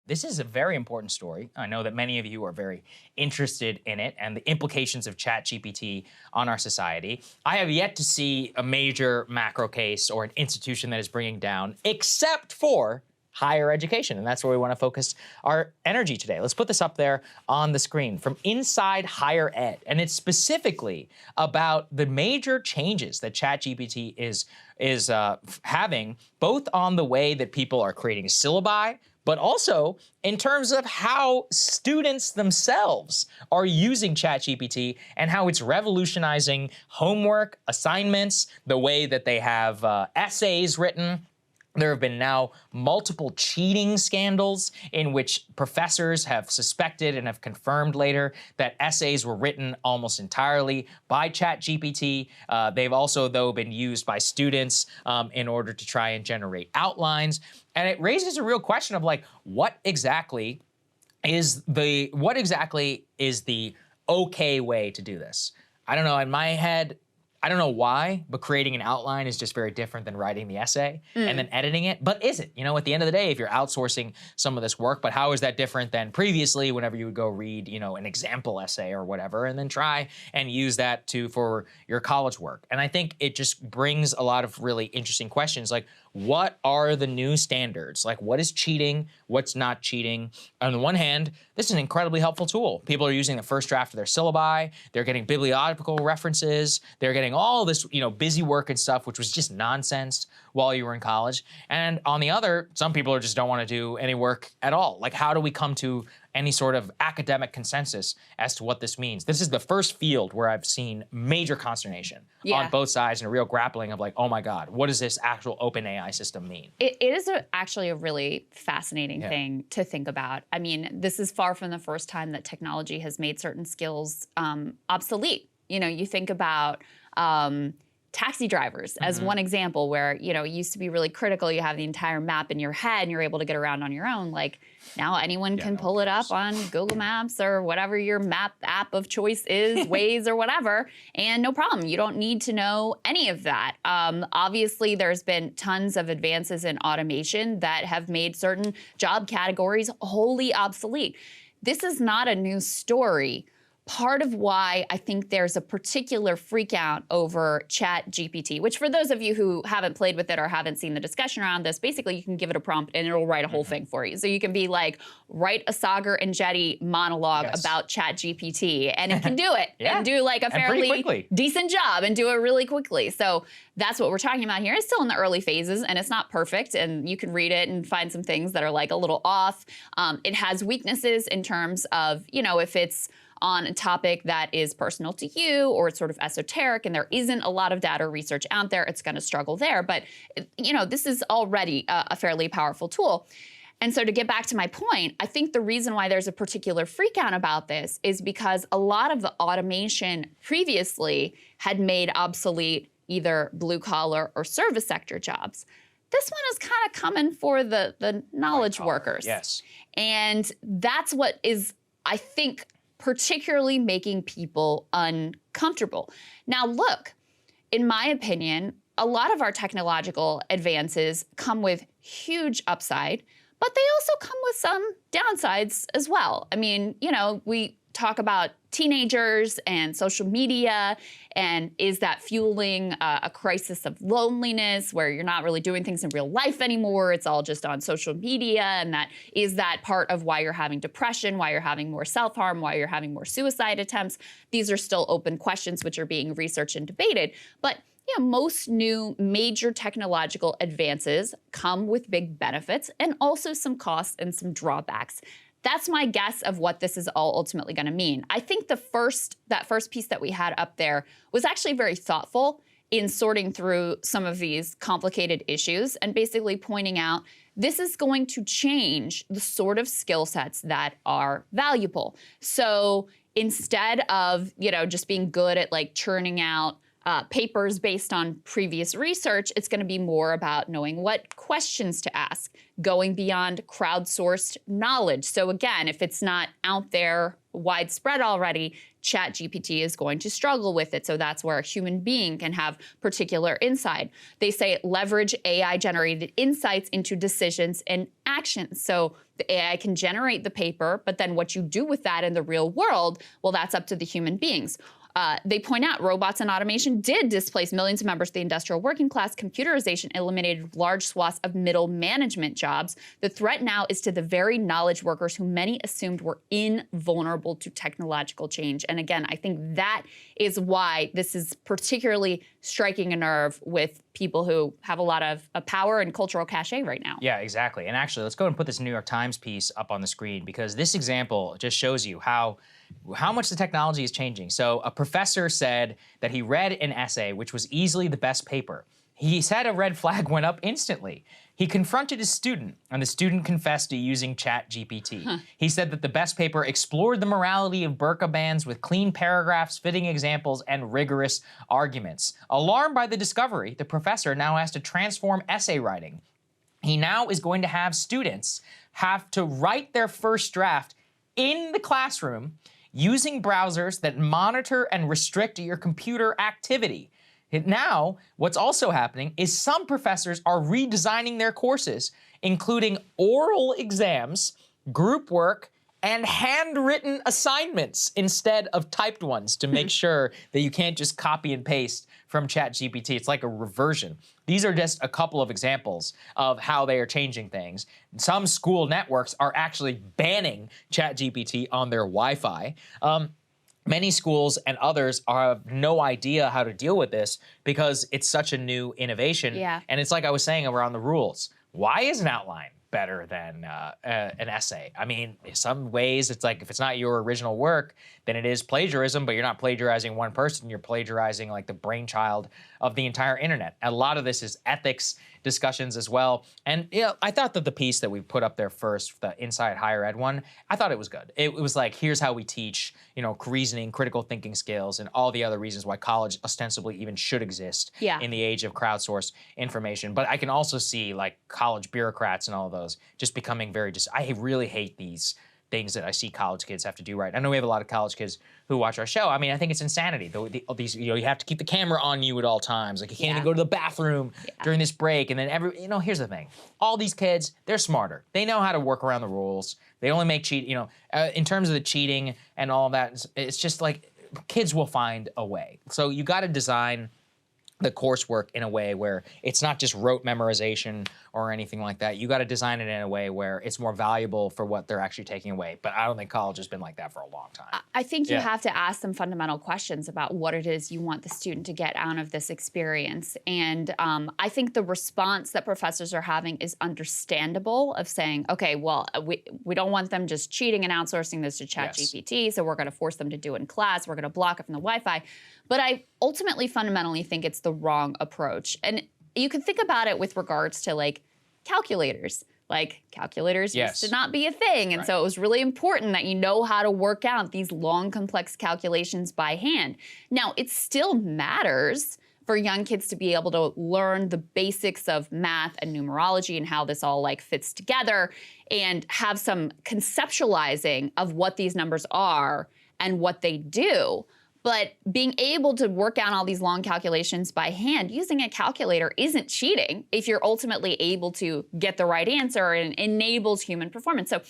this is a very important story. I know that many of you are very interested in it and the implications of ChatGPT on our society. I have yet to see a major macro case or an institution that is bringing down, except for higher education, and that's where we want to focus our energy today. Let's put this up there on the screen from Inside Higher Ed, and it's specifically about the major changes that ChatGPT is having, both on the way that people are creating syllabi, but also in terms of how students themselves are using ChatGPT and how it's revolutionizing homework, assignments, the way that they have essays written. There have been now multiple cheating scandals in which professors have suspected and have confirmed later that essays were written almost entirely by ChatGPT. They've also, though, been used by students in order to try and generate outlines. And it raises a real question of like, what exactly is the okay way to do this? I don't know, in my head, I don't know why, but creating an outline is just very different than writing the essay and then editing it. But is it? You know, at the end of the day, if you're outsourcing some of this work, but how is that different than previously whenever you would go read, you know, an example essay or whatever, and then try and use that for your college work? And I think it just brings a lot of really interesting questions, like what are the new standards? Like what is cheating? What's not cheating? On the one hand, this is an incredibly helpful tool. People are using the first draft of their syllabi. They're getting bibliographical references. They're getting all this, you know, busy work and stuff, which was just nonsense while you were in college. And on the other, some people just don't want to do any work at all. Like, how do we come to any sort of academic consensus as to what this means? This is the first field where I've seen major consternation on both sides and a real grappling of like, oh my God, what does this actual OpenAI system mean? It is actually a really fascinating thing to think about. I mean, this is far from the first time that technology has made certain skills obsolete. You know, you think about taxi drivers as one example where, you know, it used to be really critical. You have the entire map in your head and you're able to get around on your own. Like now anyone can pull it up on Google Maps or whatever your map app of choice is, Waze or whatever, and no problem. You don't need to know any of that. Obviously, there's been tons of advances in automation that have made certain job categories wholly obsolete. This is not a new story. Part of why I think there's a particular freak out over ChatGPT, which for those of you who haven't played with it or haven't seen the discussion around this, basically you can give it a prompt and it'll write a whole thing for you. So you can be like, write a Sagar and Jetty monologue about ChatGPT, and it can do it and do like a fairly decent job and do it really quickly. So that's what we're talking about here. It's still in the early phases and it's not perfect, and you can read it and find some things that are like a little off. It has weaknesses in terms of, you know, if it's on a topic that is personal to you or it's sort of esoteric and there isn't a lot of data research out there, it's going to struggle there. But, you know, this is already a fairly powerful tool. And so to get back to my point, I think the reason why there's a particular freakout about this is because a lot of the automation previously had made obsolete either blue collar or service sector jobs. This one is kind of coming for the knowledge workers. Yes. And that's what is, I think, particularly making people uncomfortable. Now, look, in my opinion, a lot of our technological advances come with huge upside, but they also come with some downsides as well. I mean, you know, we talk about teenagers and social media, and is that fueling a crisis of loneliness where you're not really doing things in real life anymore? It's all just on social media, and is that part of why you're having depression, why you're having more self-harm, why you're having more suicide attempts? These are still open questions which are being researched and debated. But yeah, most new major technological advances come with big benefits and also some costs and some drawbacks. That's my guess of what this is all ultimately going to mean. I think that first piece that we had up there was actually very thoughtful in sorting through some of these complicated issues and basically pointing out this is going to change the sort of skill sets that are valuable. So instead of, you know, just being good at like churning out papers based on previous research. It's going to be more about knowing what questions to ask, going beyond crowdsourced knowledge. So again, if it's not out there widespread already, ChatGPT is going to struggle with it. So that's where a human being can have particular insight. They say leverage AI-generated insights into decisions and actions. So the AI can generate the paper, but then what you do with that in the real world, well, that's up to the human beings. They point out robots and automation did displace millions of members of the industrial working class. Computerization eliminated large swaths of middle management jobs. The threat now is to the very knowledge workers who many assumed were invulnerable to technological change. And again, I think that is why this is particularly striking a nerve with people who have a lot of power and cultural cachet right now. Yeah, exactly. And actually, let's go and put this New York Times piece up on the screen, because this example just shows you how much the technology is changing. So a professor said that he read an essay which was easily the best paper. He said a red flag went up instantly. He confronted his student, and the student confessed to using ChatGPT. He said that the best paper explored the morality of burqa bans with clean paragraphs, fitting examples, and rigorous arguments. Alarmed by the discovery, the professor now has to transform essay writing. He now is going to have students have to write their first draft in the classroom using browsers that monitor and restrict your computer activity. Now, what's also happening is some professors are redesigning their courses, including oral exams, group work, and handwritten assignments instead of typed ones, to make sure that you can't just copy and paste from ChatGPT. It's like a reversion. These are just a couple of examples of how they are changing things. Some school networks are actually banning ChatGPT on their Wi-Fi. Many schools and others have no idea how to deal with this because it's such a new innovation. Yeah. And it's like I was saying around the rules. Why is an outline better than an essay? I mean, in some ways, it's like if it's not your original work, then it is plagiarism, but you're not plagiarizing one person, you're plagiarizing like the brainchild of the entire internet. A lot of this is ethics discussions as well. And you know, I thought that the piece that we put up there first, the Inside Higher Ed one, I thought it was good. It was like, here's how we teach, you know, reasoning, critical thinking skills, and all the other reasons why college ostensibly even should exist in the age of crowdsourced information. But I can also see like college bureaucrats and all of those just becoming very, I really hate these things that I see college kids have to do right. I know we have a lot of college kids who watch our show. I mean, I think it's insanity. These, you know, you have to keep the camera on you at all times. Like you can't even go to the bathroom during this break. And then here's the thing. All these kids, they're smarter. They know how to work around the rules. They only make in terms of the cheating and all of that, it's just like kids will find a way. So you got to design the coursework in a way where it's not just rote memorization or anything like that. You got to design it in a way where it's more valuable for what they're actually taking away. But I don't think college has been like that for a long time. I think you have to ask some fundamental questions about what it is you want the student to get out of this experience. And I think the response that professors are having is understandable, of saying, okay, well, we don't want them just cheating and outsourcing this to ChatGPT, so we're going to force them to do it in class. We're going to block it from the Wi-Fi. But I ultimately fundamentally think it's the wrong approach. And you can think about it with regards to like calculators. Like calculators used to not be a thing. And so it was really important that you know how to work out these long, complex calculations by hand. Now, it still matters for young kids to be able to learn the basics of math and numerology and how this all like fits together, and have some conceptualizing of what these numbers are and what they do. But being able to work out all these long calculations by hand using a calculator isn't cheating if you're ultimately able to get the right answer, and enables human performance. So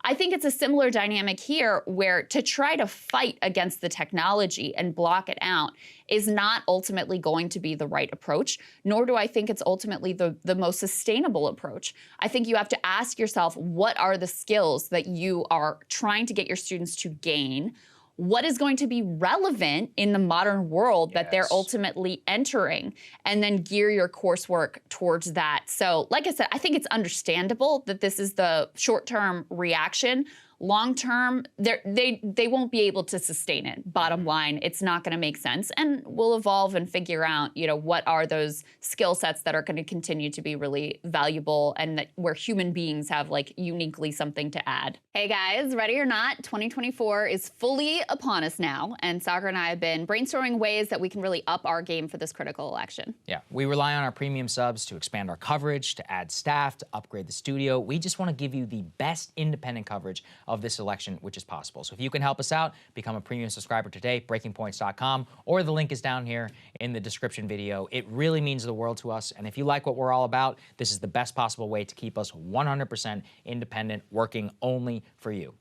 I think it's a similar dynamic here, where to try to fight against the technology and block it out is not ultimately going to be the right approach, nor do I think it's ultimately the most sustainable approach. I think you have to ask yourself, what are the skills that you are trying to get your students to gain? What is going to be relevant in the modern world that they're ultimately entering, and then gear your coursework towards that. So like I said, I think it's understandable that this is the short-term reaction, long term, they won't be able to sustain it. Bottom line, it's not going to make sense, and we'll evolve and figure out, what are those skill sets that are going to continue to be really valuable, and that where human beings have like uniquely something to add. Hey guys, ready or not, 2024 is fully upon us now, and Sagar and I have been brainstorming ways that we can really up our game for this critical election. Yeah, we rely on our premium subs to expand our coverage, to add staff, to upgrade the studio. We just want to give you the best independent coverage of this election, which is possible. So if you can help us out, become a premium subscriber today, breakingpoints.com, or the link is down here in the description video. It really means the world to us. And if you like what we're all about, this is the best possible way to keep us 100% independent, working only for you.